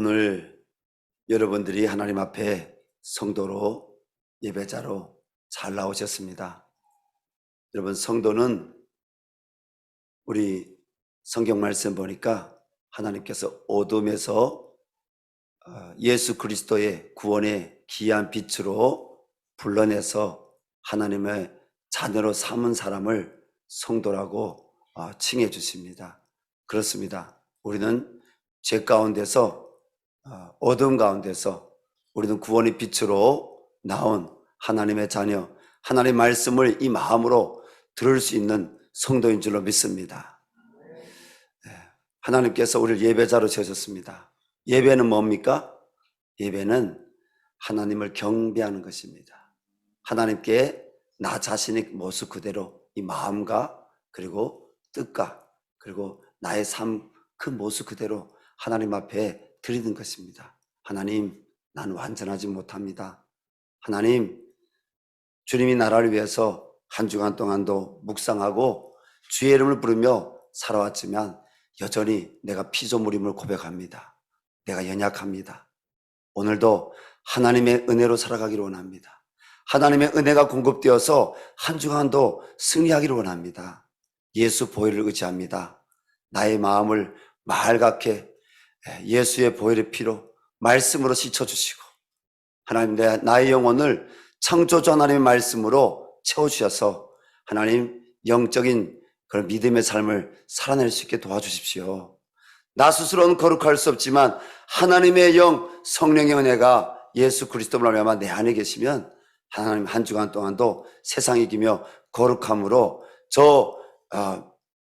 오늘 여러분들이 하나님 앞에 성도로 예배자로 잘 나오셨습니다. 여러분, 성도는 우리 성경 말씀 보니까 하나님께서 어둠에서 예수 그리스도의 구원의 귀한 빛으로 불러내서 하나님의 자녀로 삼은 사람을 성도라고 칭해 주십니다. 그렇습니다. 우리는 죄 가운데서 어둠 가운데서 우리는 구원의 빛으로 나온 하나님의 자녀, 하나님의 말씀을 이 마음으로 들을 수 있는 성도인 줄로 믿습니다. 하나님께서 우리를 예배자로 세우셨습니다. 예배는 뭡니까? 예배는 하나님을 경배하는 것입니다. 하나님께 나 자신의 모습 그대로 이 마음과 그리고 뜻과 그리고 나의 삶 그 모습 그대로 하나님 앞에 드리는 것입니다. 하나님, 나는 완전하지 못합니다. 하나님, 주님이 나라를 위해서 한 주간 동안도 묵상하고 주의 이름을 부르며 살아왔지만 여전히 내가 피조물임을 고백합니다. 내가 연약합니다. 오늘도 하나님의 은혜로 살아가기를 원합니다. 하나님의 은혜가 공급되어서 한 주간도 승리하기를 원합니다. 예수 보혈을 의지합니다. 나의 마음을 맑게 예수의 보혈의 피로 말씀으로 씻어주시고 하나님, 나의 영혼을 창조주 하나님의 말씀으로 채워주셔서 하나님 영적인 그런 믿음의 삶을 살아낼 수 있게 도와주십시오. 나 스스로는 거룩할 수 없지만 하나님의 영, 성령의 은혜가 예수 그리스도를 말미암아 내 안에 계시면 하나님 한 주간 동안도 세상 이기며 거룩함으로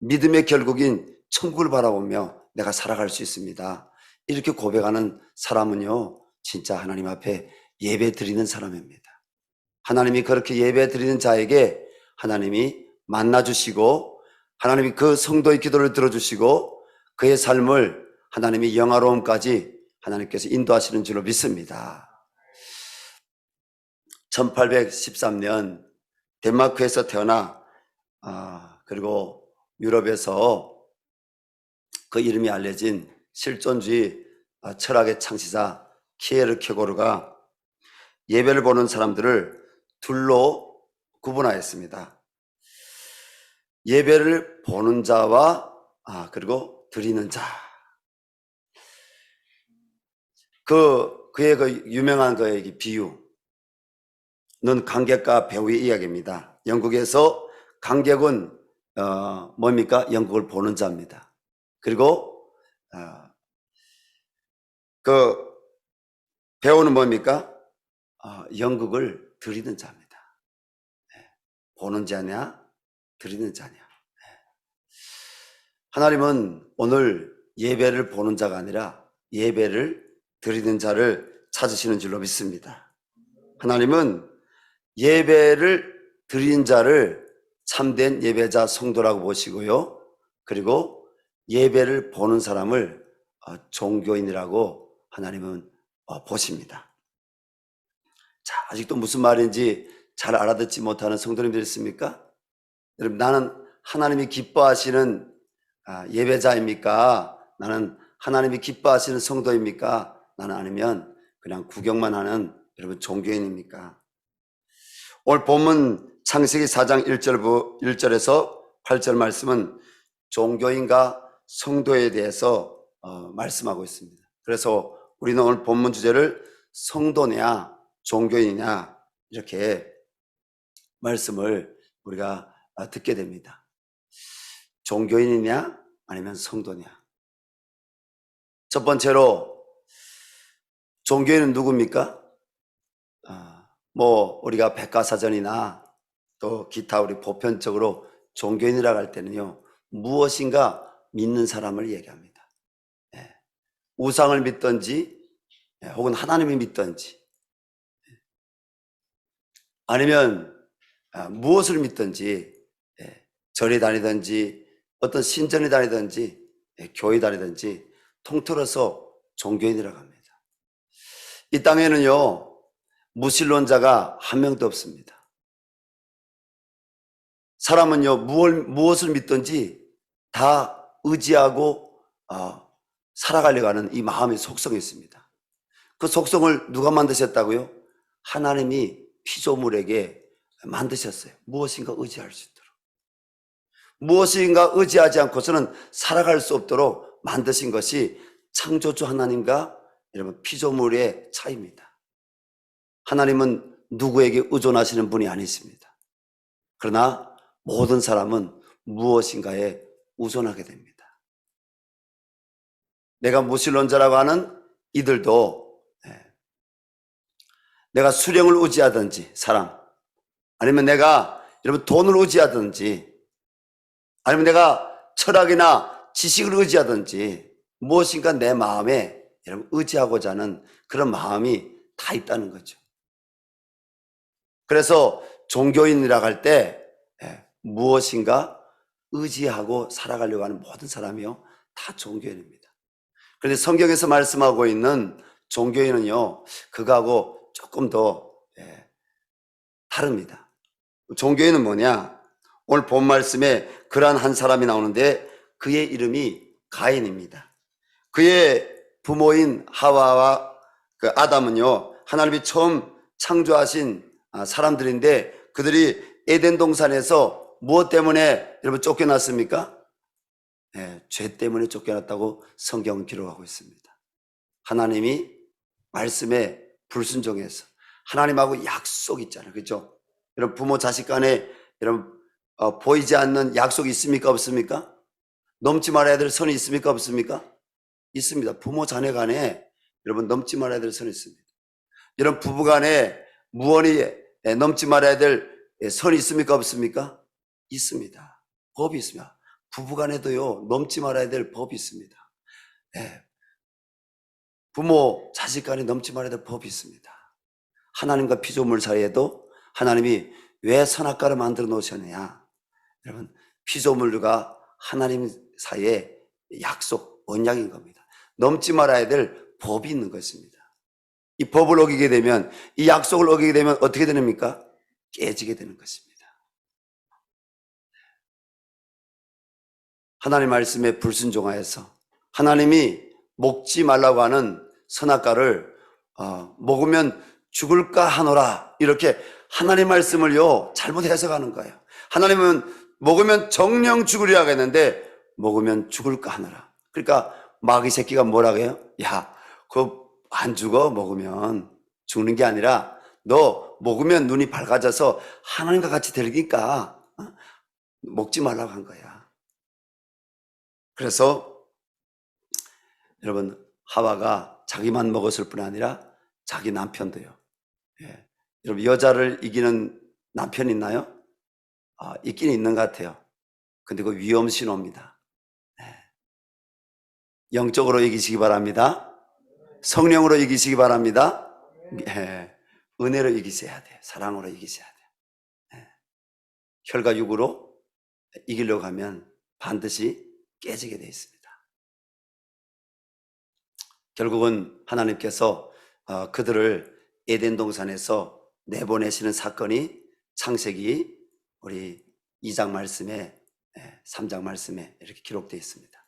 믿음의 결국인 천국을 바라보며 내가 살아갈 수 있습니다. 이렇게 고백하는 사람은요, 진짜 하나님 앞에 예배 드리는 사람입니다. 하나님이 그렇게 예배 드리는 자에게 하나님이 만나주시고 하나님이 그 성도의 기도를 들어주시고 그의 삶을 하나님이 영화로움까지 하나님께서 인도하시는 줄로 믿습니다. 1813년 덴마크에서 태어나 그리고 유럽에서 그 이름이 알려진 실존주의 철학의 창시자 키에르케고르가 예배를 보는 사람들을 둘로 구분하였습니다. 예배를 보는 자와 그리고 드리는 자. 그의 그 유명한 그의 비유는 관객과 배우의 이야기입니다. 영국에서 관객은 뭡니까? 영국을 보는 자입니다. 그리고 그 배우는 뭡니까? 연극을 드리는 자입니다. 보는 자냐, 드리는 자냐. 하나님은 오늘 예배를 보는 자가 아니라 예배를 드리는 자를 찾으시는 줄로 믿습니다. 하나님은 예배를 드리는 자를 참된 예배자 성도라고 보시고요. 그리고 예배를 보는 사람을 종교인이라고 하나님은 보십니다. 자, 아직도 무슨 말인지 잘 알아듣지 못하는 성도님들 있습니까? 여러분, 나는 하나님이 기뻐하시는 예배자입니까? 나는 하나님이 기뻐하시는 성도입니까? 나는 아니면 그냥 구경만 하는 여러분 종교인입니까? 오늘 본문 창세기 4장 1절에서 8절 말씀은 종교인과 성도에 대해서 말씀하고 있습니다. 그래서 우리는 오늘 본문 주제를 성도냐 종교인이냐 이렇게 말씀을 우리가 듣게 됩니다. 종교인이냐 아니면 성도냐. 첫 번째로 종교인은 누굽니까? 우리가 백과사전이나 또 기타 우리 보편적으로 종교인이라고 할 때는요, 무엇인가 믿는 사람을 얘기합니다. 우상을 믿든지 혹은 하나님을 믿든지 아니면 무엇을 믿든지 절에 다니든지 어떤 신전에 다니든지 교회 다니든지 통틀어서 종교인이라고 합니다. 이 땅에는요, 무신론자가 한 명도 없습니다. 사람은요, 무엇을 믿든지 다 의지하고 살아가려고 하는 이 마음의 속성이 있습니다. 그 속성을 누가 만드셨다고요? 하나님이 피조물에게 만드셨어요. 무엇인가 의지할 수 있도록. 무엇인가 의지하지 않고서는 살아갈 수 없도록 만드신 것이 창조주 하나님과 여러분 피조물의 차이입니다. 하나님은 누구에게 의존하시는 분이 아니십니다. 그러나 모든 사람은 무엇인가에 의존하게 됩니다. 내가 무신론자라고 하는 이들도 내가 수령을 의지하든지 사람, 아니면 내가 여러분 돈을 의지하든지, 아니면 내가 철학이나 지식을 의지하든지 무엇인가 내 마음에 여러분 의지하고자 하는 그런 마음이 다 있다는 거죠. 그래서 종교인이라고 할 때 무엇인가 의지하고 살아가려고 하는 모든 사람이요 다 종교인입니다. 그런데 성경에서 말씀하고 있는 종교인은요 그거하고 조금 더 다릅니다. 종교인은 뭐냐? 오늘 본 말씀에 그러한 한 사람이 나오는데 그의 이름이 가인입니다. 그의 부모인 하와와 그 아담은요 하나님이 처음 창조하신 사람들인데 그들이 에덴 동산에서 무엇 때문에 여러분 쫓겨났습니까? 죄 때문에 쫓겨났다고 성경은 기록하고 있습니다. 하나님이 말씀에 불순종해서 하나님하고 약속 있잖아요. 그렇죠? 여러분 부모 자식 간에 여러분 보이지 않는 약속이 있습니까? 없습니까? 넘지 말아야 될 선이 있습니까? 없습니까? 있습니다. 부모 자녀 간에 여러분 넘지 말아야 될 선이 있습니다. 여러분 부부 간에 무언이 넘지 말아야 될 선이 있습니까? 없습니까? 있습니다. 법이 있습니다. 부부 간에도요 넘지 말아야 될 법이 있습니다. 부모 자식 간에 넘지 말아야 될 법이 있습니다. 하나님과 피조물 사이에도 하나님이 왜 선악과를 만들어 놓으셨느냐? 여러분 피조물과 하나님 사이에 약속, 언약인 겁니다. 넘지 말아야 될 법이 있는 것입니다. 이 법을 어기게 되면, 이 약속을 어기게 되면 어떻게 됩니까? 깨지게 되는 것입니다. 하나님 말씀에 불순종하여서 하나님이 먹지 말라고 하는 선악과를 먹으면 죽을까 하노라, 이렇게 하나님 말씀을요 잘못 해석하는 거예요. 하나님은 먹으면 정령 죽으리라 하겠는데 먹으면 죽을까 하노라. 그러니까 마귀 새끼가 뭐라고 해요? 야, 그거 안 죽어. 먹으면 죽는 게 아니라 너 먹으면 눈이 밝아져서 하나님과 같이 되니까 먹지 말라고 한 거야. 그래서 여러분 하와가 자기만 먹었을 뿐 아니라 자기 남편도요. 여러분 여자를 이기는 남편 있나요? 있긴 있는 것 같아요. 근데 그 위험 신호입니다. 영적으로 이기시기 바랍니다. 성령으로 이기시기 바랍니다. 은혜로 이기셔야 돼요. 사랑으로 이기셔야 돼요. 혈과 육으로 이기려고 하면 반드시 깨지게 되어 있습니다. 결국은 하나님께서 그들을 에덴 동산에서 내보내시는 사건이 창세기 우리 2장 말씀에 3장 말씀에 이렇게 기록되어 있습니다.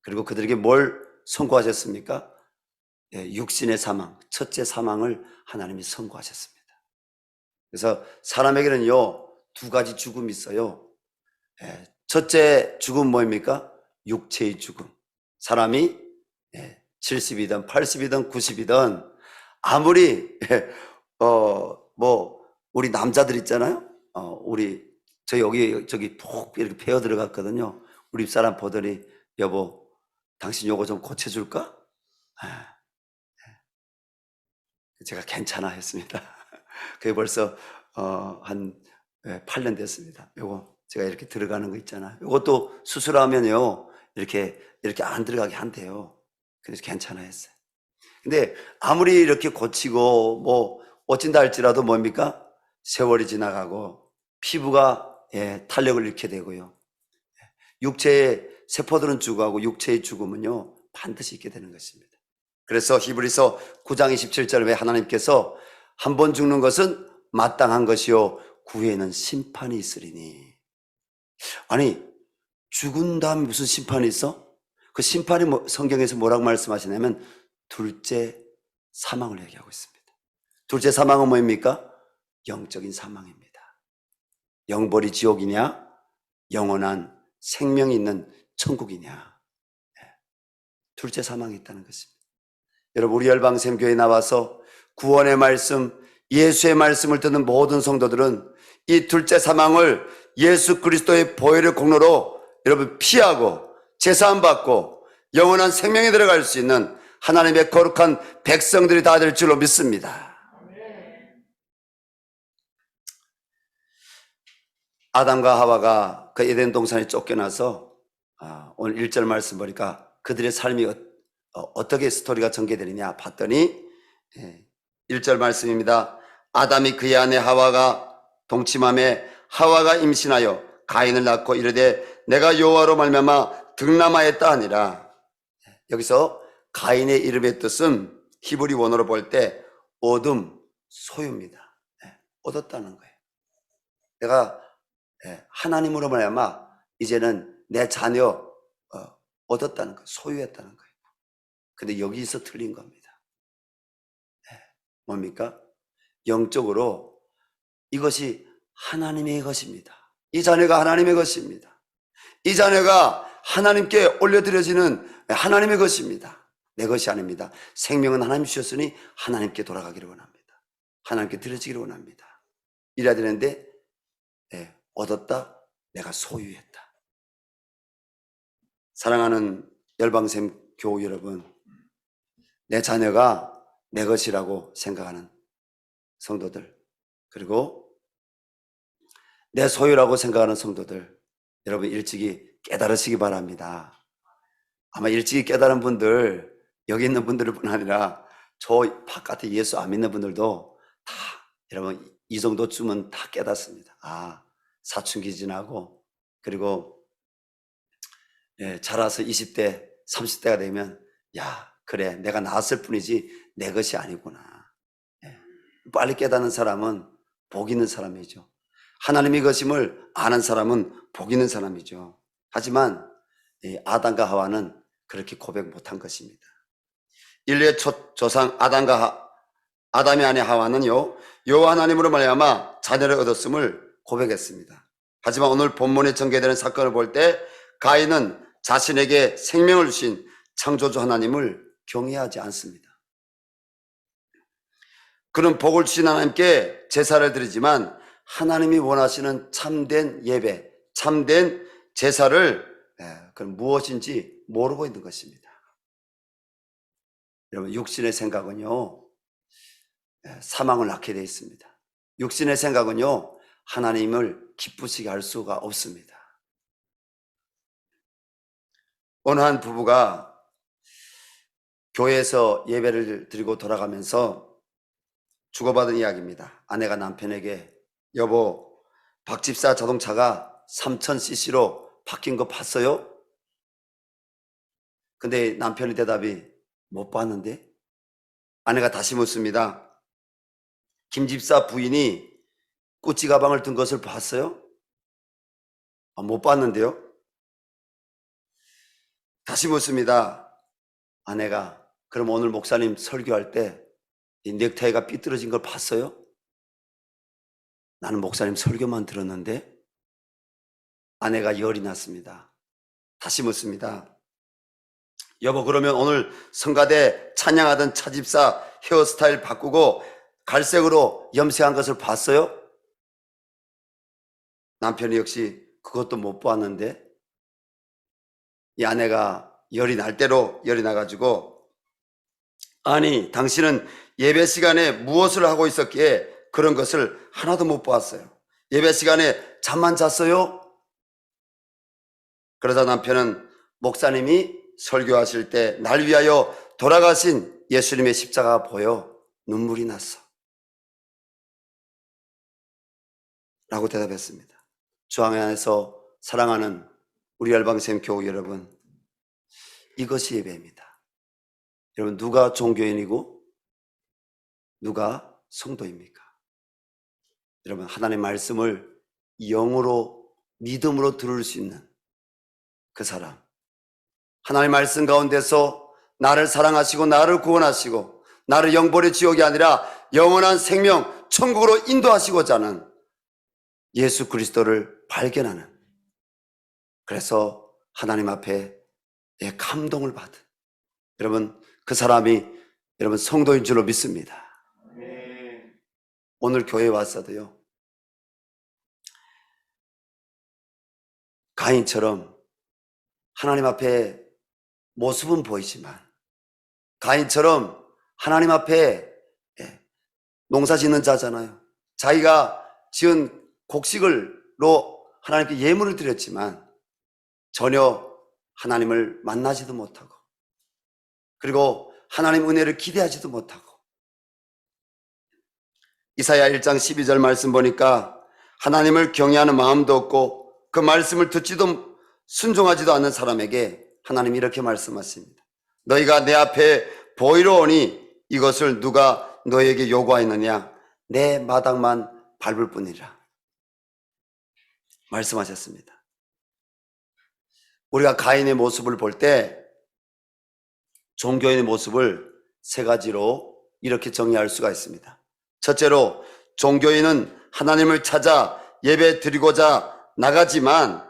그리고 그들에게 뭘 선고하셨습니까? 육신의 사망, 첫째 사망을 하나님이 선고하셨습니다. 그래서 사람에게는요 두 가지 죽음이 있어요. 첫째 죽음 뭐입니까? 육체의 죽음. 사람이 70이든 80이든 90이든 아무리 우리 남자들 있잖아요. 저 여기 저기 푹 이렇게 베어 들어갔거든요. 우리 집사람 보더니 여보 당신 요거 좀 고쳐줄까? 제가 괜찮아 했습니다. 그게 벌써 한 8년 됐습니다. 요거 제가 이렇게 들어가는 거 있잖아요. 요것도 수술하면요 이렇게 안 들어가게 한대요. 그래서 괜찮아 했어요. 근데 아무리 이렇게 고치고 뭐 어찐다 할지라도 뭡니까? 세월이 지나가고 피부가 탄력을 잃게 되고요. 육체의 세포들은 죽어가고 육체의 죽음은요 반드시 있게 되는 것입니다. 그래서 히브리서 9장 27절에 하나님께서 한 번 죽는 것은 마땅한 것이요 그 후에는 심판이 있으리니. 아니 죽은 다음에 무슨 심판이 있어? 그 심판이 성경에서 뭐라고 말씀하시냐면 둘째 사망을 얘기하고 있습니다. 둘째 사망은 뭐입니까? 영적인 사망입니다. 영벌이 지옥이냐, 영원한 생명이 있는 천국이냐. 둘째 사망이 있다는 것입니다. 여러분, 우리 열방샘교회에 나와서 구원의 말씀, 예수의 말씀을 듣는 모든 성도들은 이 둘째 사망을 예수 그리스도의 보혈의 공로로 여러분 피하고 제사함 받고 영원한 생명에 들어갈 수 있는 하나님의 거룩한 백성들이 다 될 줄로 믿습니다. 아담과 하와가 그 에덴 동산에 쫓겨나서 오늘 1절 말씀 보니까 그들의 삶이 어떻게 스토리가 전개되느냐 봤더니 1절 말씀입니다. 아담이 그의 아내 하와가 동침함에 하와가 임신하여 가인을 낳고 이르되 내가 여호와로 말미암아 득남하였다 하니라. 여기서 가인의 이름의 뜻은 히브리 원어로 볼 때 얻음, 소유입니다. 얻었다는 거예요. 내가 하나님으로 말미암아 이제는 내 자녀 얻었다는 거예요. 소유했다는 거예요. 근데 여기서 틀린 겁니다. 뭡니까? 영적으로 이것이 하나님의 것입니다. 이 자녀가 하나님의 것입니다. 이 자녀가 하나님께 올려드려지는 하나님의 것입니다. 내 것이 아닙니다. 생명은 하나님 주셨으니 하나님께 돌아가기를 원합니다. 하나님께 드려지기를 원합니다. 이래야 되는데 얻었다, 내가 소유했다. 사랑하는 열방샘 교우 여러분, 내 자녀가 내 것이라고 생각하는 성도들, 그리고 내 소유라고 생각하는 성도들, 여러분 일찍이 깨달으시기 바랍니다. 아마 일찍이 깨달은 분들, 여기 있는 분들뿐 아니라 저 바깥에 예수 안 믿는 분들도 다 여러분 이 정도쯤은 다 깨닫습니다. 사춘기 지나고 그리고 자라서 20대, 30대가 되면 그래 내가 낳았을 뿐이지 내 것이 아니구나. 빨리 깨닫는 사람은 복 있는 사람이죠. 하나님의 것임을 아는 사람은 복 있는 사람이죠. 하지만 아담과 하와는 그렇게 고백 못한 것입니다. 인류의 조상 아담의 아내 하와는요 여호와 하나님으로 말미암아 자녀를 얻었음을 고백했습니다. 하지만 오늘 본문에 전개되는 사건을 볼 때 가인은 자신에게 생명을 주신 창조주 하나님을 경외하지 않습니다. 그는 복을 주신 하나님께 제사를 드리지만 하나님이 원하시는 참된 예배, 참된 제사를 그건 무엇인지 모르고 있는 것입니다. 여러분 육신의 생각은요 사망을 낳게 되어 있습니다. 육신의 생각은요 하나님을 기쁘시게 할 수가 없습니다. 어느 한 부부가 교회에서 예배를 드리고 돌아가면서 주고받은 이야기입니다. 아내가 남편에게 여보 박 집사 자동차가 3000cc로 바뀐 거 봤어요? 근데 남편의 대답이 못 봤는데? 아내가 다시 묻습니다. 김 집사 부인이 꾸찌 가방을 든 것을 봤어요? 못 봤는데요? 다시 묻습니다. 아내가 그럼 오늘 목사님 설교할 때 이 넥타이가 삐뚤어진 걸 봤어요? 나는 목사님 설교만 들었는데? 아내가 열이 났습니다. 다시 묻습니다. 여보 그러면 오늘 성가대 찬양하던 차집사 헤어스타일 바꾸고 갈색으로 염색한 것을 봤어요? 남편이 역시 그것도 못 봤는데 이 아내가 열이 날 대로 열이 나가지고 아니 당신은 예배 시간에 무엇을 하고 있었기에 그런 것을 하나도 못 보았어요. 예배 시간에 잠만 잤어요? 그러자 남편은 목사님이 설교하실 때 날 위하여 돌아가신 예수님의 십자가가 보여 눈물이 났어 라고 대답했습니다. 주항 안에서 사랑하는 우리 열방샘 교우 여러분, 이것이 예배입니다. 여러분 누가 종교인이고 누가 성도입니까? 여러분 하나님의 말씀을 영으로 믿음으로 들을 수 있는 그 사람, 하나님 말씀 가운데서 나를 사랑하시고 나를 구원하시고 나를 영벌의 지옥이 아니라 영원한 생명 천국으로 인도하시고자 하는 예수 그리스도를 발견하는, 그래서 하나님 앞에 감동을 받은 여러분, 그 사람이 여러분 성도인 줄로 믿습니다. 오늘 교회에 왔어도요, 가인처럼 하나님 앞에 모습은 보이지만, 가인처럼 하나님 앞에 농사 짓는 자잖아요. 자기가 지은 곡식을로 하나님께 예물을 드렸지만 전혀 하나님을 만나지도 못하고, 그리고 하나님 은혜를 기대하지도 못하고, 이사야 1장 12절 말씀 보니까 하나님을 경외하는 마음도 없고 그 말씀을 듣지도 순종하지도 않는 사람에게 하나님이 이렇게 말씀하십니다. 너희가 내 앞에 보이러 오니 이것을 누가 너에게 요구하였느냐? 내 마당만 밟을 뿐이라 말씀하셨습니다. 우리가 가인의 모습을 볼 때 종교인의 모습을 세 가지로 이렇게 정의할 수가 있습니다. 첫째로, 종교인은 하나님을 찾아 예배 드리고자 나오지만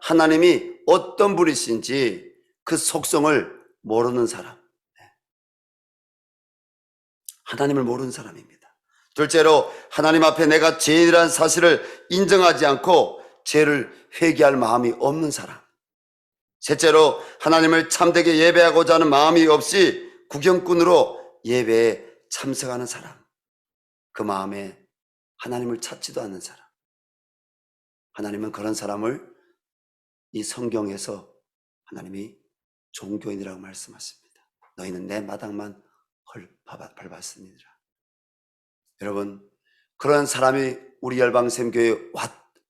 하나님이 어떤 분이신지 그 속성을 모르는 사람, 하나님을 모르는 사람입니다. 둘째로, 하나님 앞에 내가 죄인이라는 사실을 인정하지 않고 죄를 회개할 마음이 없는 사람. 셋째로, 하나님을 참되게 예배하고자 하는 마음이 없이 구경꾼으로 예배에 참석하는 사람. 그 마음에 하나님을 찾지도 않는 사람. 하나님은 그런 사람을 이 성경에서 하나님이 종교인이라고 말씀하십니다. 너희는 내 마당만 밟았으니라. 여러분, 그런 사람이 우리 열방샘교회에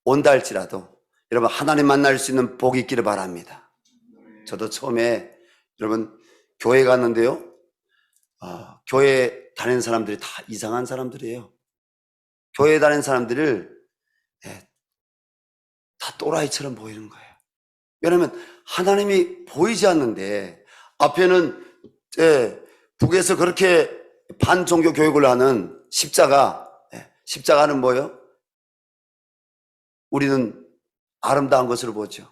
온다 할지라도 여러분 하나님 만날 수 있는 복이 있기를 바랍니다. 저도 처음에 여러분 교회 갔는데요, 교회 다니는 사람들이 다 이상한 사람들이에요. 교회 다니는 사람들을 다 또라이처럼 보이는 거예요. 왜냐하면 하나님이 보이지 않는데, 앞에는 북에서 그렇게 반종교 교육을 하는 십자가는 뭐예요? 우리는 아름다운 것으로 보죠.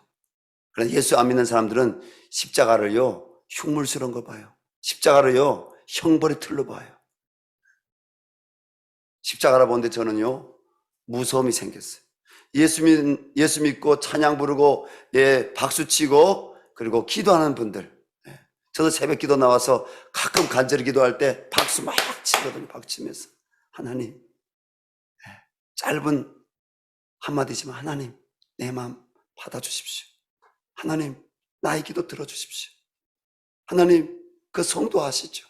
그런데 예수 안 믿는 사람들은 십자가를요 흉물스러운 거 봐요. 십자가를요 형벌의 틀로 봐요. 십자가를 보는데 저는요 무서움이 생겼어요. 예수 믿고 찬양 부르고 박수치고 그리고 기도하는 분들, 저도 새벽 기도 나와서 가끔 간절히 기도할 때 박수 막 치거든요. 박수 치면서 하나님, 짧은 한마디지만 하나님 내 마음 받아주십시오. 하나님 나의 기도 들어주십시오. 하나님 그 성도 아시죠?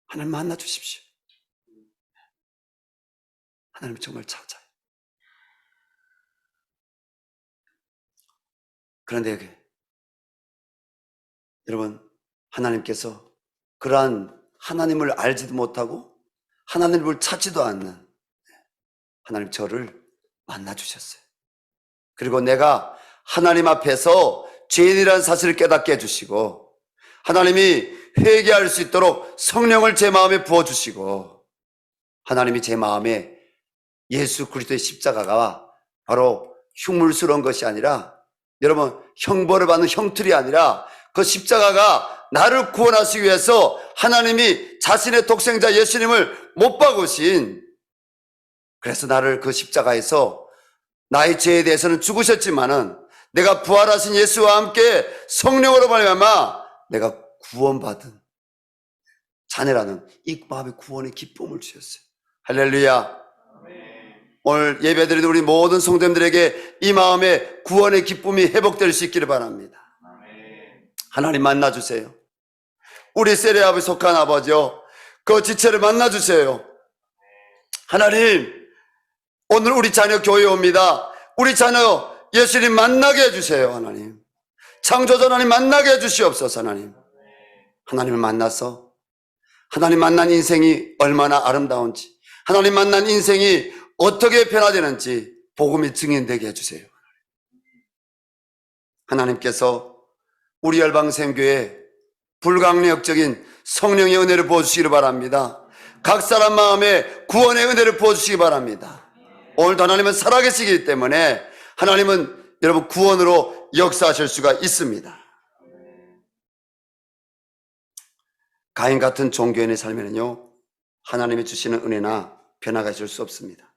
하나님 만나주십시오. 하나님 정말 찾아요. 그런데 여러분, 하나님께서 그러한 하나님을 알지도 못하고 하나님을 찾지도 않는 하나님 저를 만나주셨어요. 그리고 내가 하나님 앞에서 죄인이라는 사실을 깨닫게 해주시고 하나님이 회개할 수 있도록 성령을 제 마음에 부어주시고 하나님이 제 마음에 예수 그리스도의 십자가가 바로 흉물스러운 것이 아니라, 여러분 형벌을 받는 형틀이 아니라 그 십자가가 나를 구원하시기 위해서 하나님이 자신의 독생자 예수님을 못 박으신, 그래서 나를 그 십자가에서 나의 죄에 대해서는 죽으셨지만은 내가 부활하신 예수와 함께 성령으로 말미암아 내가 구원받은 자녀라는 이 마음의 구원의 기쁨을 주셨어요. 할렐루야. 오늘 예배드리는 우리 모든 성도님들에게 이 마음의 구원의 기쁨이 회복될 수 있기를 바랍니다. 하나님 만나주세요. 우리 세례아버지 속한 아버지요, 그 지체를 만나주세요. 하나님, 오늘 우리 자녀 교회에 옵니다. 우리 자녀 예수님 만나게 해주세요. 하나님, 창조주 하나님 만나게 해주시옵소서. 하나님, 하나님을 만나서 하나님 만난 인생이 얼마나 아름다운지, 하나님 만난 인생이 어떻게 변화되는지 복음이 증인되게 해주세요. 하나님께서 우리 열방생교회 불강력적인 성령의 은혜를 부어주시기 바랍니다. 각 사람 마음에 구원의 은혜를 부어주시기 바랍니다. 오늘도 하나님은 살아계시기 때문에 하나님은 여러분 구원으로 역사하실 수가 있습니다. 가인 같은 종교인의 삶에는요, 하나님이 주시는 은혜나 변화가 있을 수 없습니다.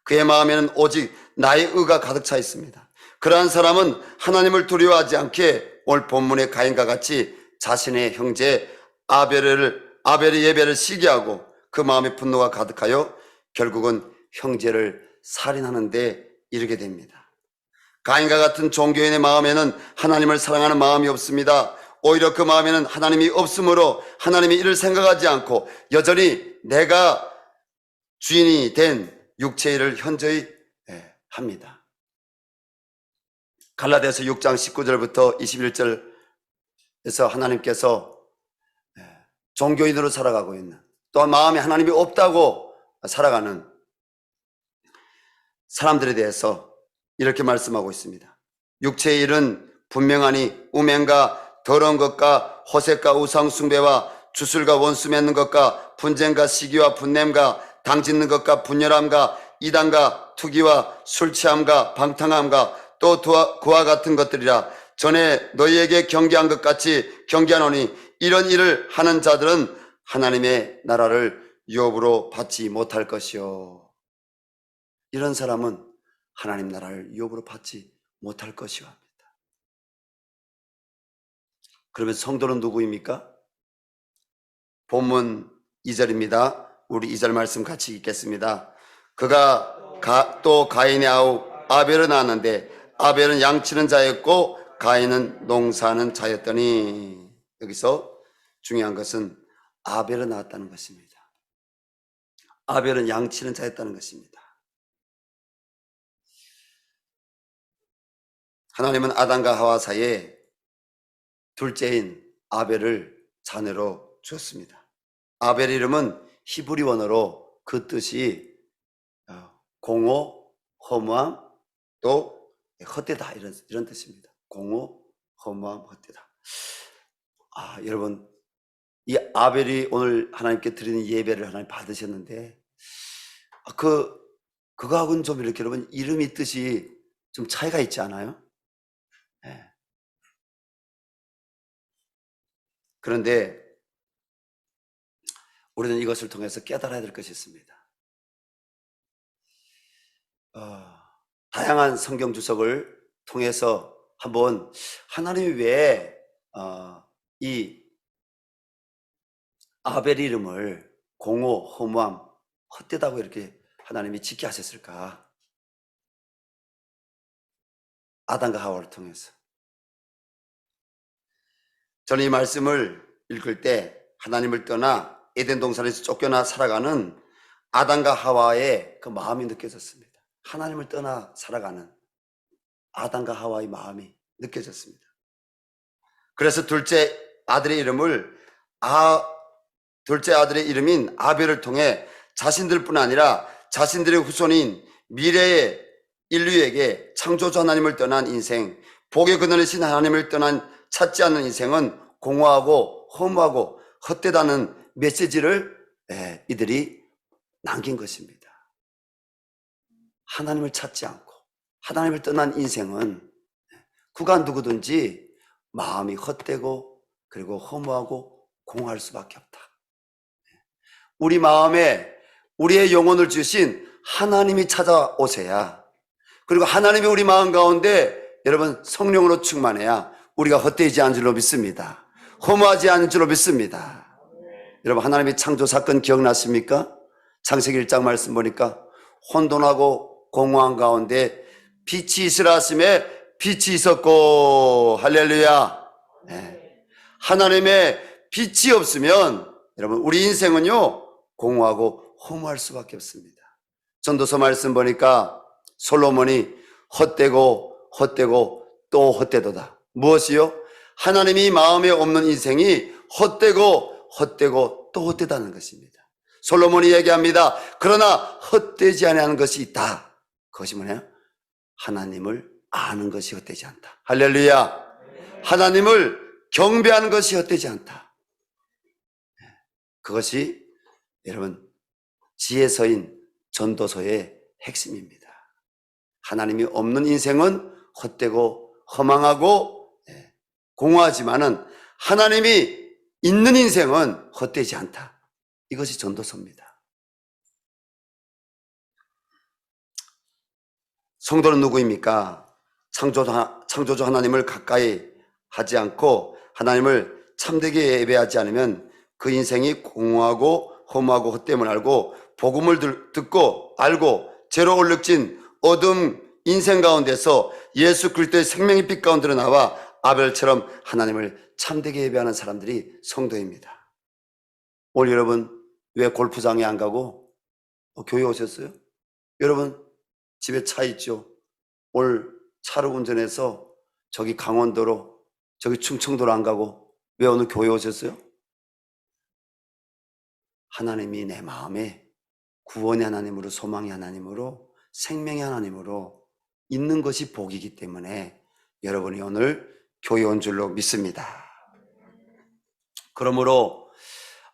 그의 마음에는 오직 나의 의가 가득 차 있습니다. 그러한 사람은 하나님을 두려워하지 않게 오늘 본문의 가인과 같이 자신의 형제 아벨의 예배를 시기하고 그 마음에 분노가 가득하여 결국은 형제를 살인하는 데 이르게 됩니다. 가인과 같은 종교인의 마음에는 하나님을 사랑하는 마음이 없습니다. 오히려 그 마음에는 하나님이 없으므로 하나님이 이를 생각하지 않고 여전히 내가 주인이 된 육체의 일을 현저히 합니다. 갈라디아서 6장 19절부터 21절에서 하나님께서 종교인으로 살아가고 있는, 또한 마음에 하나님이 없다고 살아가는 사람들에 대해서 이렇게 말씀하고 있습니다. 육체의 일은 분명하니 우명과 더러운 것과 호색과 우상숭배와 주술과 원수 맺는 것과 분쟁과 시기와 분냄과 당짓는 것과 분열함과 이단과 투기와 술취함과 방탕함과 또 그와 같은 것들이라. 전에 너희에게 경계한 것 같이 경계하노니 이런 일을 하는 자들은 하나님의 나라를 유업으로 받지 못할 것이요. 이런 사람은 하나님 나라를 유업으로 받지 못할 것이요 합니다. 그러면 성도는 누구입니까? 본문 2절입니다. 우리 2절 말씀 같이 읽겠습니다. 그가 또 가인의 아우 아벨을 낳았는데 아벨은 양치는 자였고 가인은 농사하는 자였더니, 여기서 중요한 것은 아벨을 낳았다는 것입니다. 아벨은 양치는 자였다는 것입니다. 하나님은 아담과 하와 사이에 둘째인 아벨을 자녀로 주었습니다. 아벨 이름은 히브리 원어로 그 뜻이 공허, 허무함, 또 헛되다 이런 뜻입니다. 공허, 허무함, 헛되다. 여러분, 이 아벨이 오늘 하나님께 드리는 예배를 하나님 받으셨는데 그거하고는 좀 이렇게 여러분 이름이 뜻이 좀 차이가 있지 않아요? 네. 그런데 우리는 이것을 통해서 깨달아야 될 것이 있습니다. 다양한 성경 주석을 통해서 한번 하나님이 왜 이 아벨 이름을 공허, 허무함, 헛되다고 이렇게 하나님이 짓게 하셨을까? 아담과 하와를 통해서. 저는 이 말씀을 읽을 때 하나님을 떠나 에덴 동산에서 쫓겨나 살아가는 아담과 하와의 그 마음이 느껴졌습니다. 하나님을 떠나 살아가는 아담과 하와의 마음이 느껴졌습니다. 그래서 둘째 아들의 이름인 아벨을 통해 자신들뿐 아니라 자신들의 후손인 미래의 인류에게 창조주 하나님을 떠난 인생, 복의 근원이신 하나님을 떠난 찾지 않는 인생은 공허하고 허무하고 헛되다는 메시지를 이들이 남긴 것입니다. 하나님을 찾지 않고 하나님을 떠난 인생은 그가 누구든지 마음이 헛되고 그리고 허무하고 공허할 수밖에 없다. 우리 마음에 우리의 영혼을 주신 하나님이 찾아오셔야, 그리고 하나님이 우리 마음 가운데 여러분 성령으로 충만해야 우리가 헛되지 않은 줄로 믿습니다. 허무하지 않은 줄로 믿습니다. 여러분, 하나님의 창조 사건 기억나십니까? 창세기 1장 말씀 보니까 혼돈하고 공허한 가운데 빛이 있으라 하심에 빛이 있었고, 할렐루야. 네. 하나님의 빛이 없으면 여러분 우리 인생은요 공허하고 허무할 수밖에 없습니다. 전도서 말씀 보니까 솔로몬이 헛되고 또 헛되도다. 무엇이요? 하나님이 마음에 없는 인생이 헛되고 또 헛되다는 것입니다. 솔로몬이 얘기합니다. 그러나 헛되지 아니하는 것이 있다. 그것이 뭐냐? 하나님을 아는 것이 헛되지 않다. 할렐루야. 하나님을 경배하는 것이 헛되지 않다. 그것이 여러분 지혜서인 전도서의 핵심입니다. 하나님이 없는 인생은 헛되고 허망하고 공허하지만은 하나님이 있는 인생은 헛되지 않다. 이것이 전도서입니다. 성도는 누구입니까? 창조주 하나님을 가까이 하지 않고 하나님을 참되게 예배하지 않으면 그 인생이 공허하고 허무하고 헛됨을 알고 복음을 듣고 알고 죄로 얼룩진 어둠 인생 가운데서 예수 그리스도의 생명의 빛 가운데로 나와 아벨처럼 하나님을 참되게 예배하는 사람들이 성도입니다. 오늘 여러분 왜 골프장에 안 가고 교회 오셨어요? 여러분 집에 차 있죠? 오늘 차를 운전해서 저기 강원도로 저기 충청도로 안 가고 왜 오늘 교회 오셨어요? 하나님이 내 마음에 구원의 하나님으로 소망의 하나님으로 생명의 하나님으로 있는 것이 복이기 때문에 여러분이 오늘 교회 온 줄로 믿습니다. 그러므로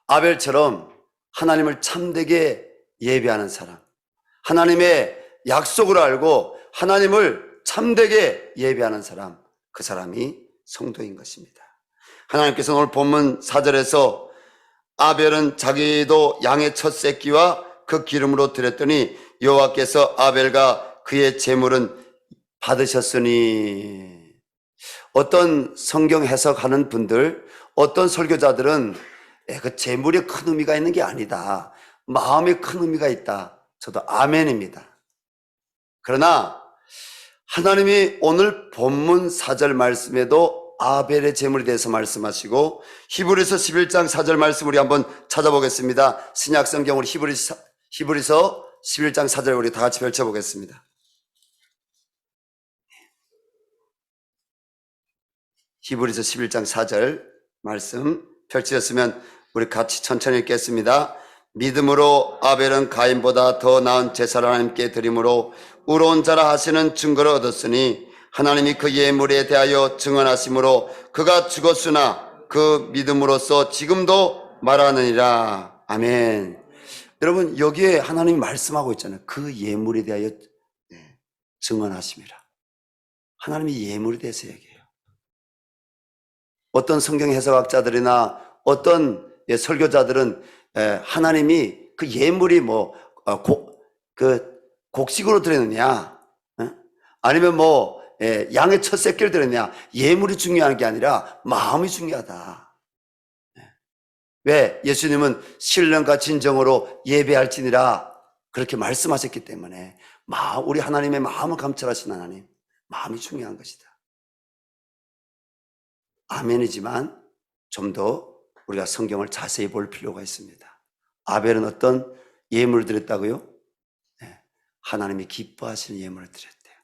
아벨처럼 하나님을 참되게 예배하는 사람, 하나님의 약속을 알고 하나님을 참되게 예배하는 사람, 그 사람이 성도인 것입니다. 하나님께서 오늘 본문 4절에서 아벨은 자기도 양의 첫 새끼와 그 기름으로 드렸더니 여호와께서 아벨과 그의 제물은 받으셨으니. 어떤 성경 해석하는 분들, 어떤 설교자들은 그 제물에 큰 의미가 있는 게 아니다, 마음에 큰 의미가 있다. 저도 아멘입니다. 그러나 하나님이 오늘 본문 4절 말씀에도 아벨의 제물에 대해서 말씀하시고 히브리서 11장 4절 말씀 우리 한번 찾아보겠습니다. 신약 성경 우리 히브리서 11장 4절 우리 다 같이 펼쳐보겠습니다. 히브리서 11장 4절 말씀 펼치셨으면 우리 같이 천천히 읽겠습니다. 믿음으로 아벨은 가인보다 더 나은 제사를 하나님께 드림으로 의로운 자라 하시는 증거를 얻었으니 하나님이 그 예물에 대하여 증언하심으로 그가 죽었으나 그 믿음으로써 지금도 말하느니라. 아멘. 여러분 여기에 하나님이 말씀하고 있잖아요. 그 예물에 대하여 증언하심이라. 하나님이 예물에 대해서 얘기해요. 어떤 성경 해석학자들이나 어떤 설교자들은 하나님이 그 예물이 곡식으로 드렸느냐, 아니면 양의 첫 새끼를 드렸느냐, 예물이 중요한 게 아니라 마음이 중요하다. 왜? 예수님은 신령과 진정으로 예배할지니라 그렇게 말씀하셨기 때문에 우리 하나님의 마음을 감찰하신 하나님, 마음이 중요한 것이다. 아멘이지만 좀 더 우리가 성경을 자세히 볼 필요가 있습니다. 아벨은 어떤 예물을 드렸다고요? 하나님이 기뻐하시는 예물을 드렸대요.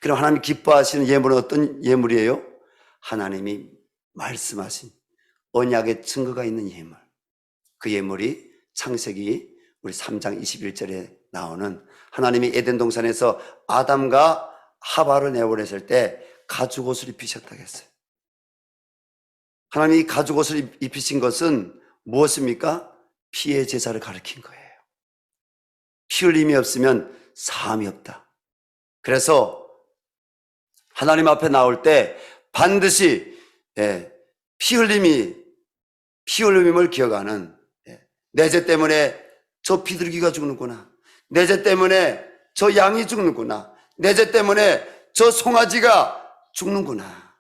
그럼 하나님이 기뻐하시는 예물은 어떤 예물이에요? 하나님이 말씀하신 언약의 증거가 있는 예물. 그 예물이 창세기 우리 3장 21절에 나오는 하나님이 에덴 동산에서 아담과 하와를 내보냈을 때 가죽옷을 입히셨다고 했어요. 하나님이 가죽옷을 입히신 것은 무엇입니까? 피의 제사를 가리킨 거예요. 피 흘림이 없으면 사함이 없다. 그래서 하나님 앞에 나올 때 반드시 피 흘림임을 기억하는, 내 죄 때문에 저 비둘기가 죽는구나, 내 죄 때문에 저 양이 죽는구나, 내 죄 때문에 저 송아지가 죽는구나.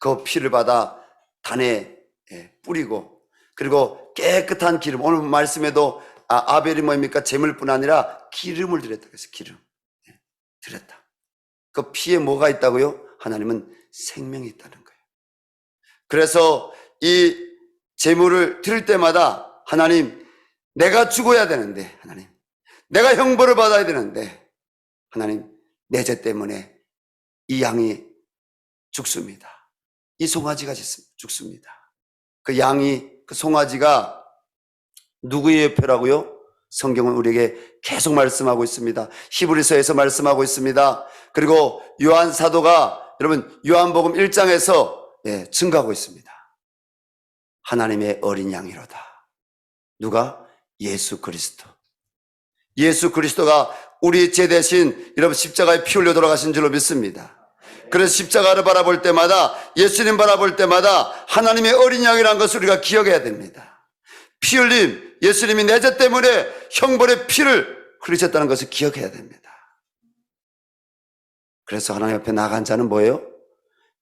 그 피를 받아 단에 뿌리고, 그리고 깨끗한 기름, 오늘 말씀에도 아벨이 뭡니까? 제물뿐 아니라 기름을 드렸다 그랬어요. 기름 드렸다. 그 피에 뭐가 있다고요? 하나님은 생명이 있다는 거예요. 그래서 이 제물을 드릴 때마다 하나님, 내가 죽어야 되는데, 하나님 내가 형벌을 받아야 되는데, 하나님 내 죄 때문에 이 양이 죽습니다. 이 송아지가 죽습니다. 그 양이, 그 송아지가 누구의 예표라고요? 성경은 우리에게 계속 말씀하고 있습니다. 히브리서에서 말씀하고 있습니다. 그리고 요한 사도가, 여러분 요한복음 1장에서 증가하고 있습니다. 하나님의 어린 양이로다. 누가? 예수 그리스도. 예수 그리스도가 우리 죄 대신 여러분 십자가에 피 흘려 돌아가신 줄로 믿습니다. 그래서 십자가를 바라볼 때마다, 예수님 바라볼 때마다 하나님의 어린 양이라는 것을 우리가 기억해야 됩니다. 피 흘림, 예수님이 내 죄 때문에 형벌의 피를 흘리셨다는 것을 기억해야 됩니다. 그래서 하나님 앞에 나간 자는 뭐예요?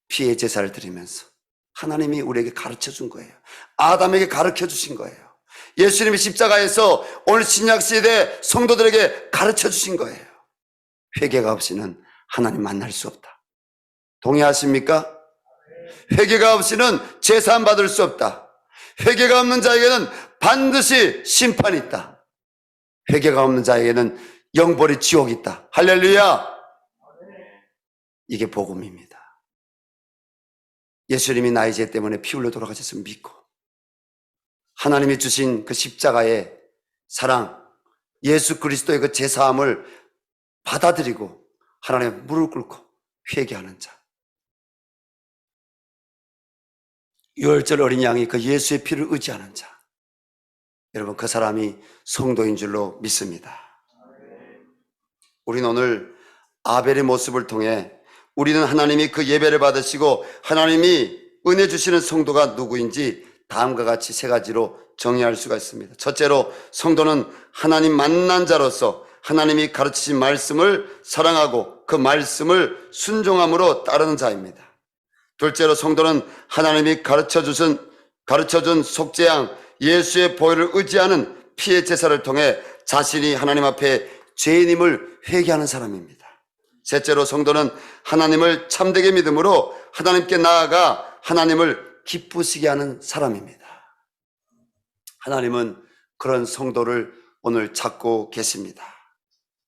피의 제사를 드리면서 하나님이 우리에게 가르쳐 준 거예요. 아담에게 가르쳐 주신 거예요. 예수님이 십자가에서 오늘 신약시대 성도들에게 가르쳐 주신 거예요. 회개가 없이는 하나님 만날 수 없다. 동의하십니까? 회개가 없이는 제사함 받을 수 없다. 회개가 없는 자에게는 반드시 심판이 있다. 회개가 없는 자에게는 영벌이 지옥이 있다. 할렐루야! 이게 복음입니다. 예수님이 나의 죄 때문에 피 흘려 돌아가셨음을 믿고 하나님이 주신 그 십자가의 사랑, 예수 그리스도의 그 제사함을 받아들이고 하나님의 무릎 꿇고 회개하는 자. 유월절 어린 양이 그 예수의 피를 의지하는 자. 여러분, 그 사람이 성도인 줄로 믿습니다. 우리는 오늘 아벨의 모습을 통해 우리는 하나님이 그 예배를 받으시고 하나님이 은혜 주시는 성도가 누구인지 다음과 같이 세 가지로 정의할 수가 있습니다. 첫째로, 성도는 하나님 만난 자로서 하나님이 가르치신 말씀을 사랑하고 그 말씀을 순종함으로 따르는 자입니다. 둘째로, 성도는 하나님이 가르쳐준 속죄양 예수의 보혈을 의지하는 피의 제사를 통해 자신이 하나님 앞에 죄인임을 회개하는 사람입니다. 셋째로, 성도는 하나님을 참되게 믿음으로 하나님께 나아가 하나님을 기쁘시게 하는 사람입니다. 하나님은 그런 성도를 오늘 찾고 계십니다.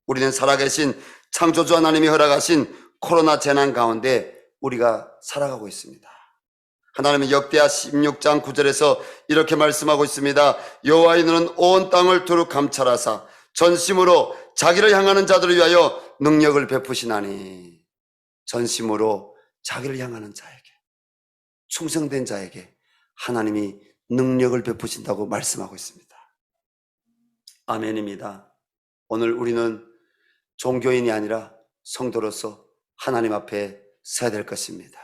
우리는 살아계신 창조주 하나님이 허락하신 코로나 재난 가운데 우리가 살아가고 있습니다. 하나님은 역대하 16장 9절에서 이렇게 말씀하고 있습니다. 여호와의 눈은 온 땅을 두루 감찰하사 전심으로 자기를 향하는 자들을 위하여 능력을 베푸시나니. 전심으로 자기를 향하는 자에게, 충성된 자에게 하나님이 능력을 베푸신다고 말씀하고 있습니다. 아멘입니다. 오늘 우리는 종교인이 아니라 성도로서 하나님 앞에 서야 될 것입니다.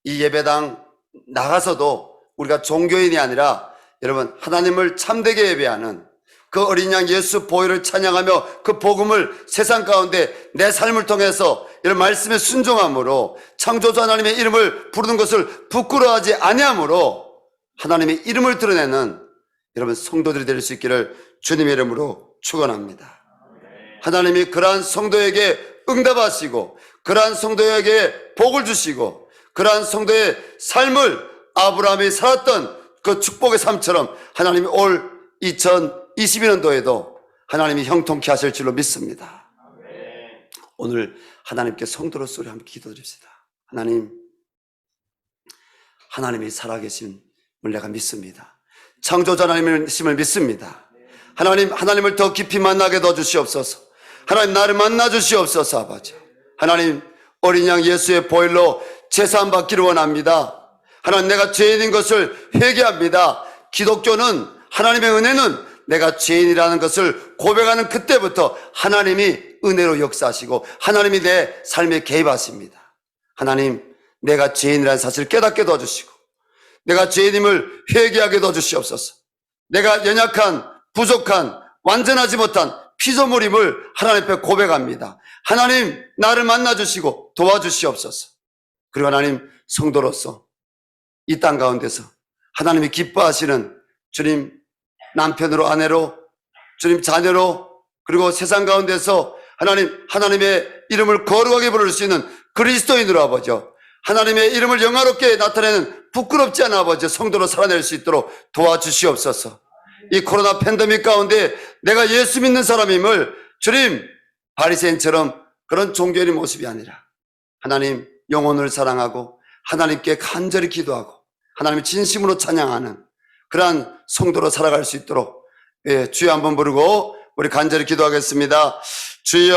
이 예배당 나가서도 우리가 종교인이 아니라 여러분 하나님을 참되게 예배하는 그 어린 양 예수 보혈을 찬양하며 그 복음을 세상 가운데 내 삶을 통해서 이런 말씀에 순종함으로 창조주 하나님의 이름을 부르는 것을 부끄러워하지 아니함으로 하나님의 이름을 드러내는 여러분 성도들이 될 수 있기를 주님의 이름으로 축원합니다. 하나님이 그러한 성도에게 응답하시고 그러한 성도에게 복을 주시고 그러한 성도의 삶을 아브라함이 살았던 그 축복의 삶처럼 하나님이 올 2022년도에도 하나님이 형통케 하실 줄로 믿습니다. 오늘 하나님께 성도로서 우리 함께 기도드립시다. 하나님이 살아계심을 내가 믿습니다. 창조자 하나님을 믿습니다. 하나님을 더 깊이 만나게 도와주시옵소서. 하나님, 나를 만나 주시옵소서. 아버지, 하나님, 어린 양 예수의 보혈로 제사함 받기를 원합니다. 하나님, 내가 죄인인 것을 회개합니다. 기독교는, 하나님의 은혜는 내가 죄인이라는 것을 고백하는 그때부터 하나님이 은혜로 역사하시고 하나님이 내 삶에 개입하십니다. 하나님, 내가 죄인이라는 사실을 깨닫게 도와주시고 내가 죄인임을 회개하게 도와주시옵소서. 내가 연약한, 부족한, 완전하지 못한 피조물임을 하나님 앞에 고백합니다. 하나님, 나를 만나주시고 도와주시옵소서. 그리고 하나님, 성도로서 이 땅 가운데서 하나님이 기뻐하시는 주님 남편으로, 아내로, 주님 자녀로, 그리고 세상 가운데서 하나님의 이름을 거룩하게 부를 수 있는 그리스도인으로 아버지요, 하나님의 이름을 영화롭게 나타내는 부끄럽지 않은 아버지 성도로 살아낼 수 있도록 도와주시옵소서. 이 코로나 팬데믹 가운데 내가 예수 믿는 사람임을 주님 바리새인처럼 그런 종교인의 모습이 아니라 하나님 영혼을 사랑하고 하나님께 간절히 기도하고 하나님을 진심으로 찬양하는 그러한 성도로 살아갈 수 있도록 주여 한번 부르고 우리 간절히 기도하겠습니다. 주여